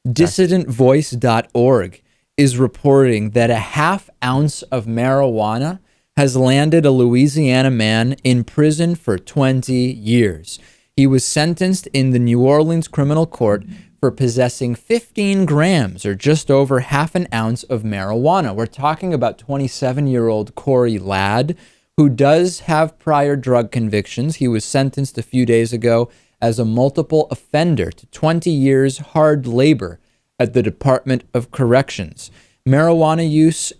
DissidentVoice.org is reporting that a half ounce of marijuana has landed a Louisiana man in prison for 20 years. He was sentenced in the New Orleans criminal court for possessing 15 grams, or just over half an ounce of marijuana. We're talking about 27-year-old Corey Ladd, who does have prior drug convictions. He was sentenced a few days ago as a multiple offender to 20 years hard labor at the Department of Corrections. Marijuana use,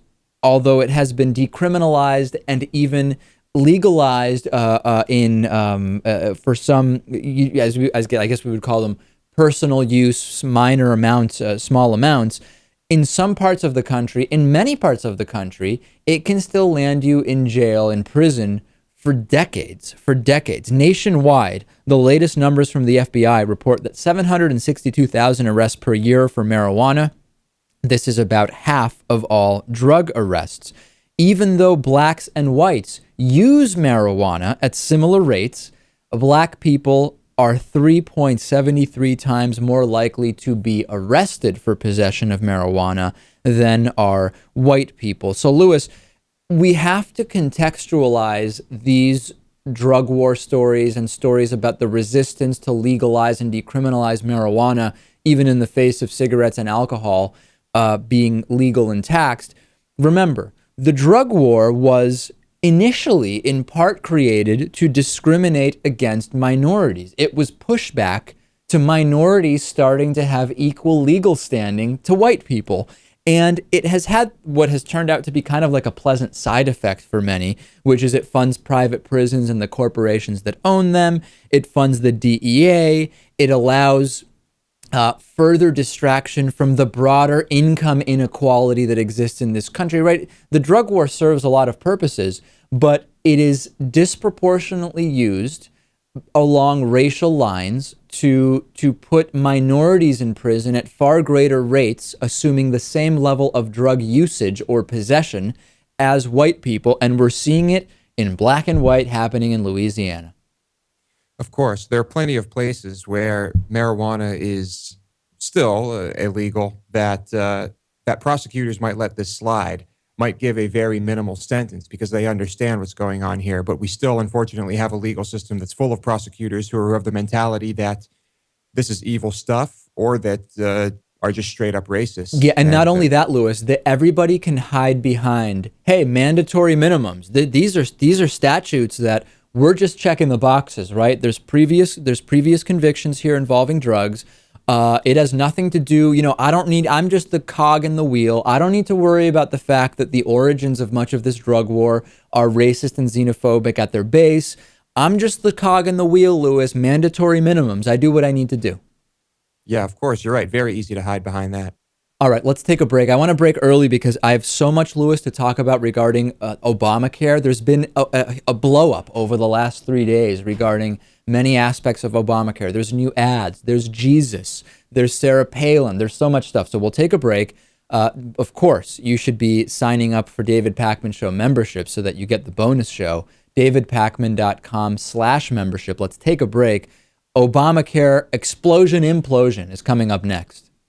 although it has been decriminalized and even legalized for some, I guess we would call them personal use, minor amounts, small amounts, in some parts of the country, in many parts of the country, it can still land you in jail, in prison, for decades. Nationwide, the latest numbers from the FBI report that 762,000 arrests per year for marijuana. This is about half of all drug arrests. Even though blacks and whites use marijuana at similar rates, black people are 3.73 times more likely to be arrested for possession of marijuana than are white people. So, Lewis, we have to contextualize these drug war stories and stories about the resistance to legalize and decriminalize marijuana, even in the face of cigarettes and alcohol being legal and taxed. Remember, the drug war was initially in part created to discriminate against minorities. It was pushback to minorities starting to have equal legal standing to white people. And it has had what has turned out to be kind of like a pleasant side effect for many, which is it funds private prisons and the corporations that own them. It funds the DEA. It allows further distraction from the broader income inequality that exists in this country, right? The drug war serves a lot of purposes, but it is disproportionately used along racial lines to put minorities in prison at far greater rates, assuming the same level of drug usage or possession as white people. And we're seeing it in black and white happening in Louisiana. Of course, there are plenty of places where marijuana is still illegal that prosecutors might let this slide, might give a very minimal sentence because they understand what's going on here. But we still, unfortunately, have a legal system that's full of prosecutors who are of the mentality that this is evil stuff, or that are just straight up racist. Yeah, and not only that, Lewis, that everybody can hide behind, hey, mandatory minimums. These are statutes that we're just checking the boxes, right? There's previous convictions here involving drugs. It has nothing to do, I'm just the cog in the wheel. I don't need to worry about the fact that the origins of much of this drug war are racist and xenophobic at their base. I'm just the cog in the wheel, Lewis. Mandatory minimums. I do what I need to do. Yeah, of course. You're right. Very easy to hide behind that. All right, let's take a break. I want to break early because I have so much, Lewis, to talk about regarding Obamacare. There's been a blow up over the last 3 days regarding many aspects of Obamacare. There's new ads. There's Jesus. There's Sarah Palin. There's so much stuff. So we'll take a break. Of course, you should be signing up for David Pakman Show membership so that you get the bonus show. davidpakman.com/membership. Let's take a break. Obamacare explosion implosion is coming up next.